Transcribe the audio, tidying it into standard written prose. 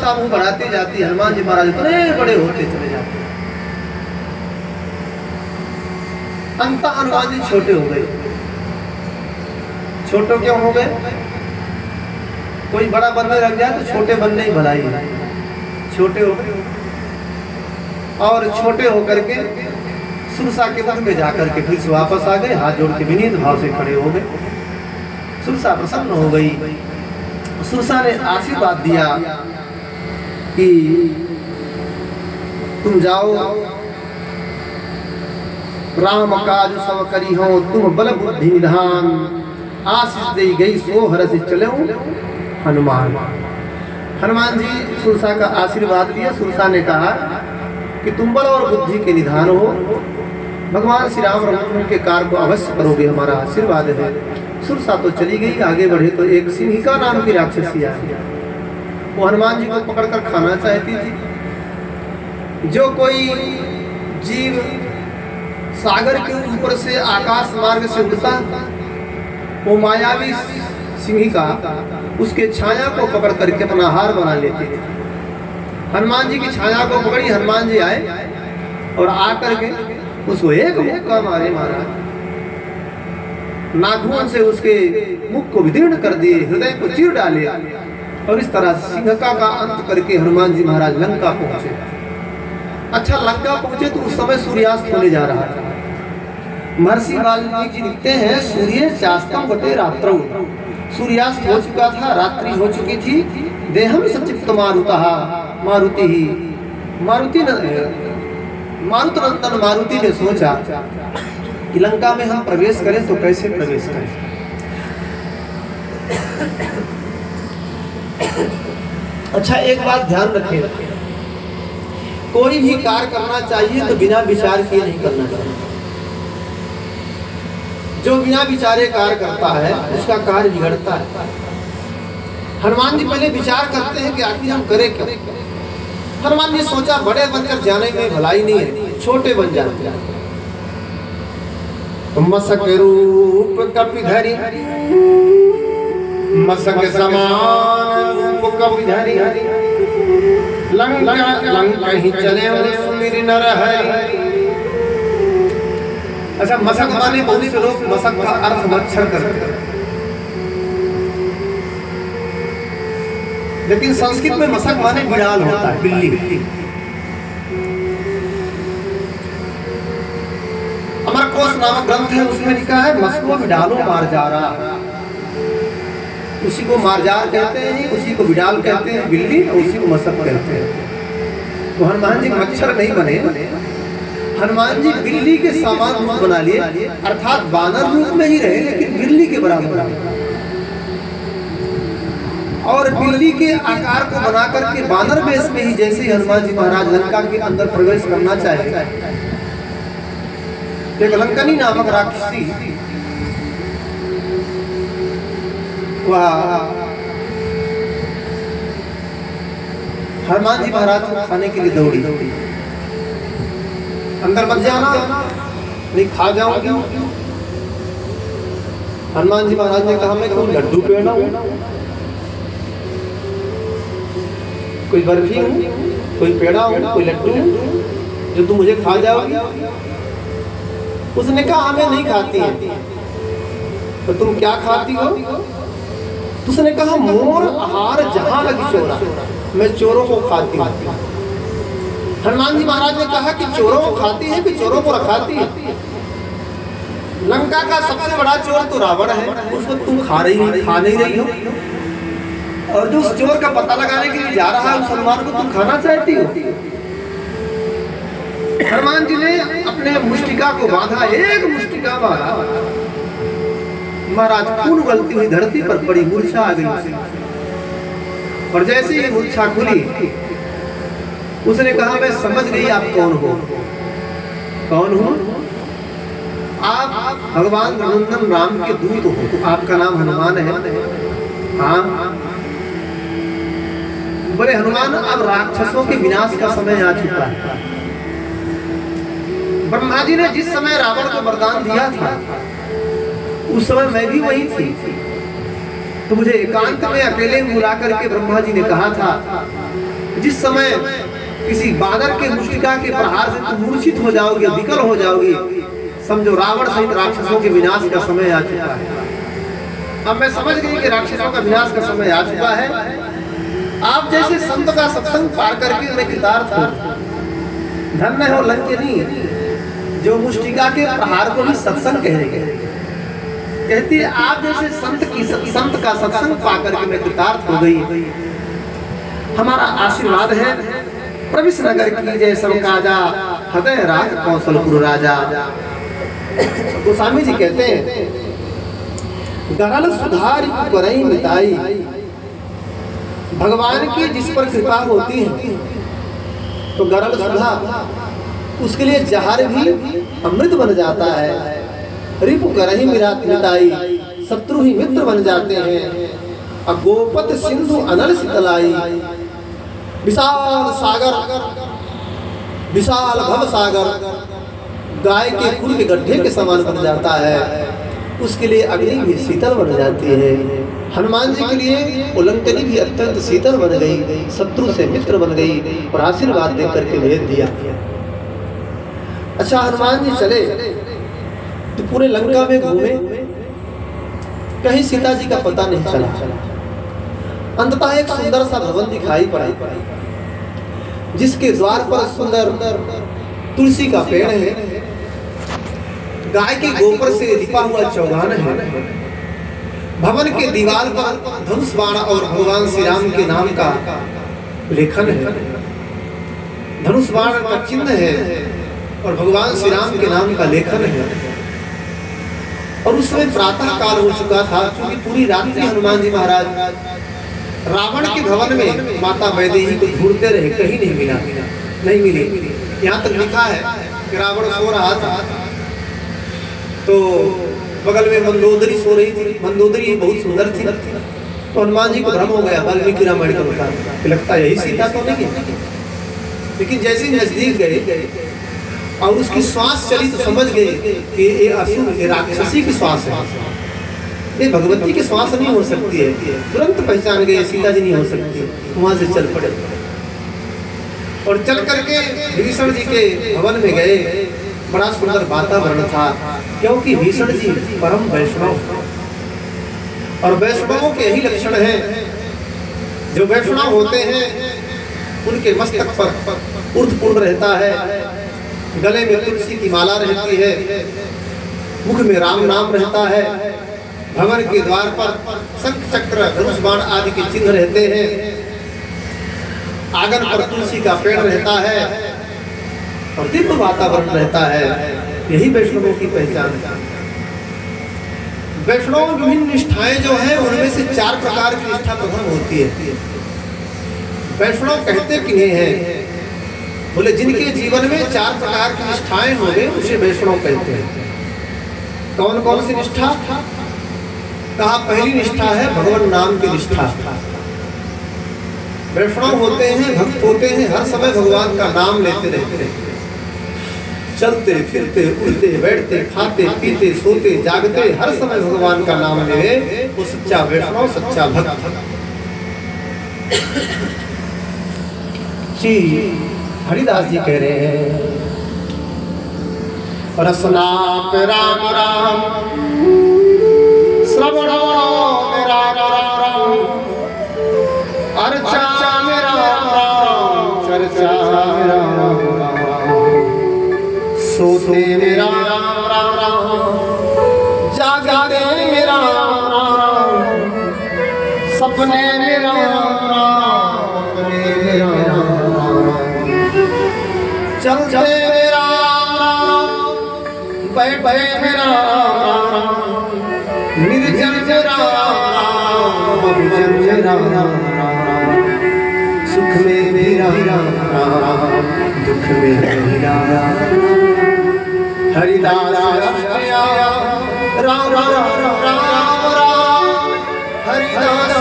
सा मुंह बढ़ाती जाती, हनुमान जी महाराज इतने बड़े होते चले जाते, अंत हनुमान जी छोटे हो गए। छोटे क्यों हो गए? कोई बड़ा बनने लग जाए तो छोटे बनने ही भलाई है। छोटे हो गए और छोटे होकर के सुरसा के वन में जाकर के फिर से वापस आ गए, हाथ जोड़ के विनीत भाव से खड़े हो गए। सुरसा प्रसन्न हो गई। सुरसा ने आशीर्वाद दिया कि तुम जाओ, राम काज सब करी हो, तुम बल बुद्धि निधान, आशीष दे गई सो हरस चले हनुमान। हनुमान जी सुरसा का आशीर्वाद दिया। सुरसा ने कहा कि तुम बल और बुद्धि के निधान हो, भगवान श्री राम के कार्य को अवश्य करोगे, हमारा आशीर्वाद है। सुरसा तो चली गई। आगे बढ़े तो एक सिंहिका नाम की राक्षसी आई। वो हनुमान जी को पकड़कर खाना चाहती थी। जो कोई जीव सागर के ऊपर से आकाश मार्ग से उड़ता, वो मायावी सिंहिका उसके छाया को पकड़ करके अपना हार बना लेती थी। हनुमान जी की छाया को पकड़ी, हनुमान जी आए और आकर के उसको एक मुक्का मारे, मारा, नाखून से उसके मुख को विदीर्ण कर दिए, हृदय को चीर डाले और इस तरह सिंहिका का अंत करके हनुमान जी महाराज लंका पहुंचे। अच्छा, लंका पहुंचे तो उस समय सूर्यास्त होने जा रहा था। महर्षि वाल्मीकि जी लिखते हैं, सूर्य चास्तम गते रात्रौ, सूर्यास्त हो चुका था, रात्रि हो चुकी थी। देहम सचित्त मारुतः, मारुति ही मारुत नंदन मारुति ने सोचा कि लंका में हम प्रवेश करें तो कैसे प्रवेश करें। अच्छा, एक बात ध्यान रखें, कोई भी कार्य करना चाहिए तो बिना विचार किए नहीं करना चाहिए। जो बिना विचारे कार्य करता है उसका कार्य बिगड़ता है। हनुमान जी पहले विचार करते हैं कि आखिर हम करें क्या। हनुमान जी सोचा, बड़े बनकर जाने में भलाई नहीं है, छोटे बन जाते हैं। मसक रूप कपिधरि, मसक समान रूप कपिधरि, लंका ही चले सुमिर नरहरि। अच्छा, मसक माने बहुत से लोग मसक का अर्थ मच्छर करते हैं, लेकिन संस्कृत में मसक माने बिड़ाल होता है, बिल्ली। अमरकोश नामक ग्रंथ है, उसमें लिखा है मसको बिड़ालो मार जा रहा। उसी को मारजार कहते हैं, उसी को बिड़ाल कहते हैं बिल्ली, और उसी को मसक कहते हैं। तो हनुमान जी मच्छर नहीं बने, हनुमान जी बिल्ली के सामान रूप बना लिए, अर्थात बानर रूप में ही रहे लेकिन बिल्ली के बराबर। और बिल्ली के आकार को बना करके बानर वेश में ही जैसे ही हनुमान जी महाराज लंका के अंदर प्रवेश करना चाहे, एक लंकनी नामक राक्षसी वह हनुमान जी महाराज को खाने के लिए दौड़ी। अंदर मत जाना, नहीं खा जाऊंगी। हनुमान जी महाराज ने कहा, मैं कोई लड्डू पेड़ा हूं, कोई बर्फी हूं, कोई पेड़ा हूं, कोई लड्डू जो तुम मुझे खा जाओगी। उसने कहा, हमें नहीं खाती है। तो तुम क्या खाती हो? तो उसने कहा, मोर आहार जहां लगी चोरा, मैं चोरों को खाती हूँ। हनुमान जी महाराज ने कहा कि चोरों को खाती है कि चोरों को रखाती है? लंका का सबसे बड़ा चोर तो रावण है, उसको तुम खा नहीं रही हो, और जो उस चोर का पता लगाने के लिए जा रहा है उस हनुमान को तुम खाना चाहती हो। हनुमान जी ने अपने मुष्टिका को बांधा, एक मुष्टिका बांधा, महाराज खून उगलती हुई धरती पर पड़ी, मूर्छा आ गई। और जैसे ही मूर्छा खुली, उसने कहा, मैं समझ गई आप कौन हो। कौन हो? आप भगवान रघुनंदन राम के दूत हो, आपका नाम हनुमान है। हाँ, बोले हनुमान, अब राक्षसों के विनाश का समय आ चुका है। ब्रह्मा जी ने जिस समय रावण को वरदान दिया था उस समय मैं भी वही थी। तो मुझे एकांत में अकेले बुला करके ब्रह्मा जी ने कहा था जिस समय किसी बानर के मुष्टिका के प्रहार से तुम मूर्छित हो जाओगे, विकल हो जाओगे, समझो रावण सहित राक्षसों के विनाश का समय आ चुका है। अब मैं समझ गई कि राक्षसों का विनाश का समय आ चुका है। आप जैसे संत का सत्संग पार करके मैं कृतार्थ हूं। धन्य हो लंकिनी जो मुष्टिका के प्रहार को भी सत्संग कहेंगे। कहती है आप जैसे संत का सत्संग पा करके मैं कृतार्थ हो गई। हमारा आशीर्वाद है। प्रविश नगर की जय समकाजा, हृदय राज कौशलपुर राजा। गोस्वामी जी कहते हैं गरल सुधारी करई मिताई। भगवान की जिस पर कृपा होती है तो गरल सुधा उसके लिए जहर भी अमृत बन जाता है। रिपु करही मिताई, शत्रु ही मित्र बन जाते हैं। अगोपत सिंधु अनल शीतलाई। विशाल सागर, विशाल भव सागर गाय के खुर के गड्ढे के समान बन जाता है। उसके लिए अग्नि भी शीतल बन जाती है। हनुमान जी के लिए उल्लंकनी भी अत्यंत शीतल बन गई, शत्रु से मित्र बन गई और आशीर्वाद दे करके भेज दिया। अच्छा हनुमान जी चले तो पूरे लंका में घूमे, कहीं सीता जी का पता नहीं चला। अंततः एक सुंदर सा भवन दिखाई पड़ा जिसके द्वार पर सुंदर तुलसी का पेड़ है, गाय के गोबर से लिपा हुआ चौगान है। भवन के दीवार पर धनुष बाण और भगवान श्री राम के नाम का लेखन है। धनुष बाण का चिन्ह है और भगवान श्री राम के नाम का लेखन है। और उस समय प्रातः काल हो चुका था, क्योंकि पूरी रात्रि हनुमान जी महाराज रावण के भवन में माता वैदेही को ढूंढते रहे, कहीं नहीं मिली। यहाँ तक लिखा है कि रावण सो रहा था तो बगल में मंदोदरी सो रही थी। मंदोदरी बहुत सुंदर थी। तो हनुमान जी को भ्रम हो गया वाल्मीकि रामायण के अनुसार, लगता यही सीता तो नहीं है। लेकिन जैसे ही नजदीक गए और उसकी श्वास चली तो समझ गए कि ये असुर, ये राक्षसी की श्वास है, ये भगवती की श्वास नहीं हो सकती है। तुरंत पहचान गए सीता जी नहीं हो सकती। वहां से चल पड़े और चल करके भीषण जी के भवन में गए। बड़ा सुंदर वातावरण था, क्योंकि भीषण जी परम वैष्णव और वैष्णवों के यही लक्षण हैं। जो वैष्णव होते हैं उनके मस्तक पर ऊर्ध्वपुंड रहता है, गले में तुलसी की माला रहती है, मुख में राम नाम रहता है, भवन के द्वार पर शंख चक्र धनुष बाण आदि के चिन्ह रहते हैं, आंगन पर तुलसी का पेड़ रहता है और दिव्य वातावरण रहता है। यही वैष्णवों की पहचान है। वैष्णव विभिन्न निष्ठाएं जो हैं उनमें से 4 प्रकार की निष्ठा प्रथम होती है। वैष्णव कहते किन्हें हैं? बोले जिनके जीवन में 4 प्रकार की निष्ठाएं होंगे उसे वैष्णव कहते हैं। कौन कौन सी निष्ठा? कहा पहली निष्ठा है भगवान नाम की निष्ठा। वैष्णव होते हैं, भक्त होते हैं, हर समय भगवान का नाम लेते रहते हैं। चलते फिरते उड़ते बैठते खाते पीते सोते जागते हर समय भगवान का नाम ले, वो सच्चा वैष्णव, सच्चा भक्त। श्री हरिदास जी कह रहे हैं रसनाप राम राम, श्रवणो मेरा राम, अर्चा मेरा राम, चर्चा मेरा राम, सोते मेरा राम राम, जागते मेरा राम, सपने मेरा राम, अपने मेरा राम, चलते मेरा राम, बैठे मेरा राम, निर्जन मेरा राम, निर्जन मेरा राम, सुख में मेरा राम, दुख में मेरा राम। हरिदास राम राम राम राम, हरिदास